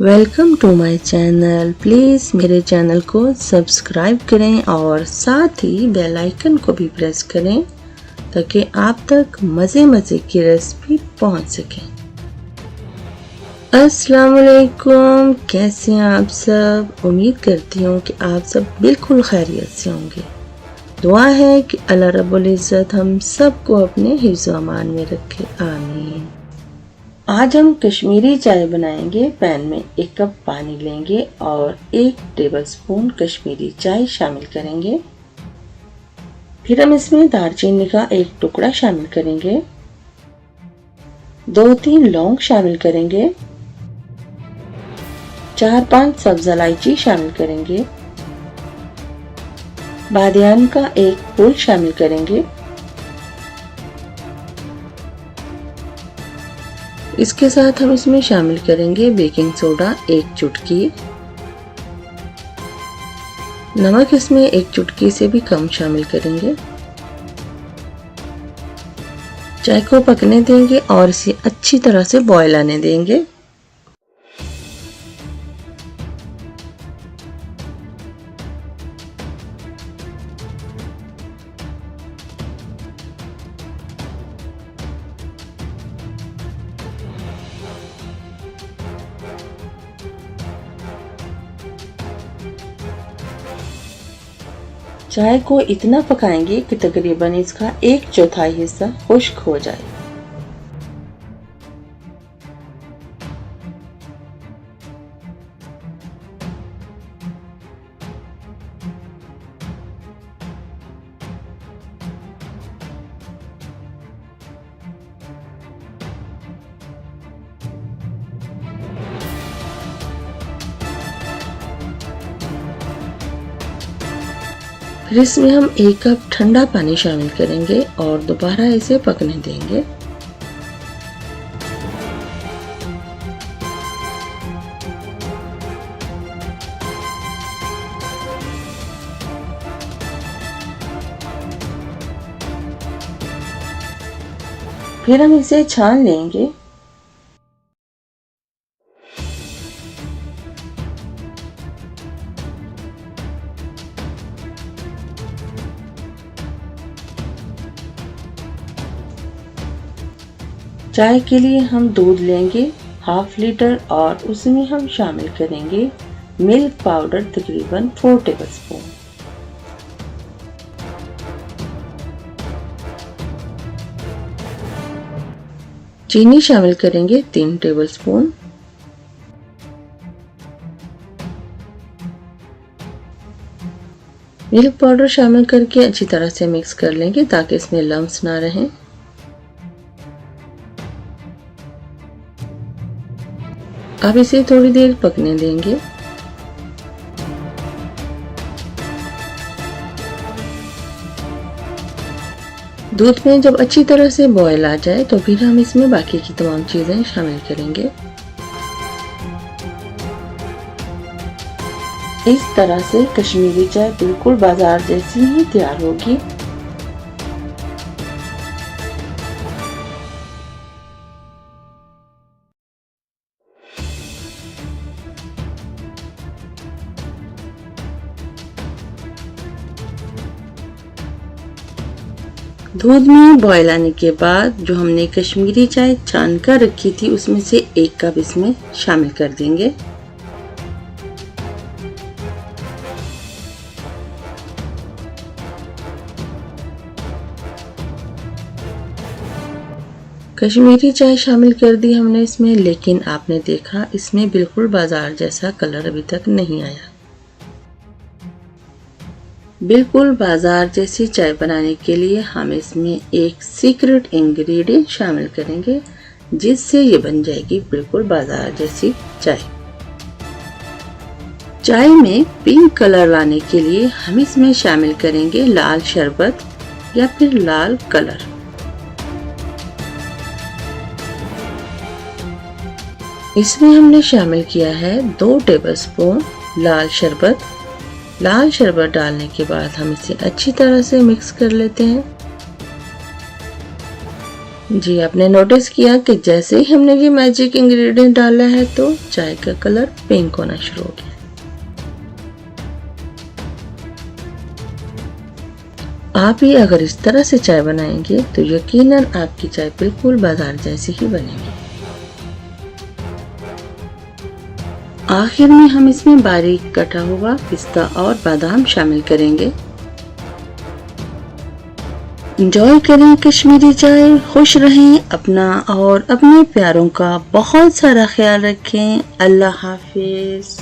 Welcome to my channel. Please मेरे channel को subscribe करें और साथ ही बेल आइकन को भी प्रेस करें ताकि आप तक मज़े की रेसिपी पहुंच सके। अस्सलाम वालेकुम, कैसे हैं आप सब। उम्मीद करती हूँ कि आप सब बिल्कुल खैरियत से होंगे। दुआ है कि अल्लाह रब्बुल इज़्ज़त हम सबको अपने हिफ्ज़ व अमान में रखे, आमीन। आज हम कश्मीरी चाय बनाएंगे। पैन में 1 कप पानी लेंगे और 1 टेबलस्पून कश्मीरी चाय शामिल करेंगे। फिर हम इसमें दालचीनी का 1 टुकड़ा शामिल करेंगे, 2-3 लौंग शामिल करेंगे, 4-5 सब्ज इलायची शामिल करेंगे, बादियान का 1 फूल शामिल करेंगे। इसके साथ हम इसमें शामिल करेंगे बेकिंग सोडा 1 चुटकी, नमक इसमें 1 चुटकी से भी कम शामिल करेंगे। चाय को पकने देंगे और इसे अच्छी तरह से बॉयल आने देंगे। चाय को इतना पकाएंगे कि तकरीबन इसका 1/4 हिस्सा खुश्क हो जाए। फिर इसमें हम 1 कप ठंडा पानी शामिल करेंगे और दोबारा इसे पकने देंगे। फिर हम इसे छान लेंगे। चाय के लिए हम दूध लेंगे 1/2 लीटर और उसमें हम शामिल करेंगे मिल्क पाउडर तकरीबन 4 टेबलस्पून। चीनी शामिल करेंगे 3 टेबलस्पून। मिल्क पाउडर शामिल करके अच्छी तरह से मिक्स कर लेंगे ताकि इसमें लम्स ना रहें। अब इसे थोड़ी देर पकने देंगे। दूध में जब अच्छी तरह से बॉयल आ जाए तो फिर हम इसमें बाकी की तमाम चीजें शामिल करेंगे। इस तरह से कश्मीरी चाय बिल्कुल बाजार जैसी ही तैयार होगी। दूध में बॉयल आने के बाद जो हमने कश्मीरी चाय छान कर रखी थी उसमें से 1 कप इसमें शामिल कर देंगे। कश्मीरी चाय शामिल कर दी हमने इसमें, लेकिन आपने देखा इसमें बिल्कुल बाजार जैसा कलर अभी तक नहीं आया। बिल्कुल बाजार जैसी चाय बनाने के लिए हम इसमें एक सीक्रेट इंग्रेडिएंट शामिल करेंगे जिससे ये बन जाएगी बिल्कुल बाजार जैसी चाय। चाय में पिंक कलर लाने के लिए हम इसमें शामिल करेंगे लाल शरबत या फिर लाल कलर। इसमें हमने शामिल किया है 2 टेबलस्पून लाल शरबत। लाल शरबत डालने के बाद हम इसे अच्छी तरह से मिक्स कर लेते हैं। जी, आपने नोटिस किया कि जैसे ही हमने ये मैजिक इंग्रेडिएंट डाला है तो चाय का कलर पिंक होना शुरू हो गया। आप ही अगर इस तरह से चाय बनाएंगे तो यकीनन आपकी चाय बिल्कुल बाजार जैसी ही बनेगी। आखिर में हम इसमें बारीक कटा हुआ पिस्ता और बादाम शामिल करेंगे। एंजॉय करें कश्मीरी चाय, खुश रहें, अपना और अपने प्यारों का बहुत सारा ख्याल रखें। अल्लाह हाफिज।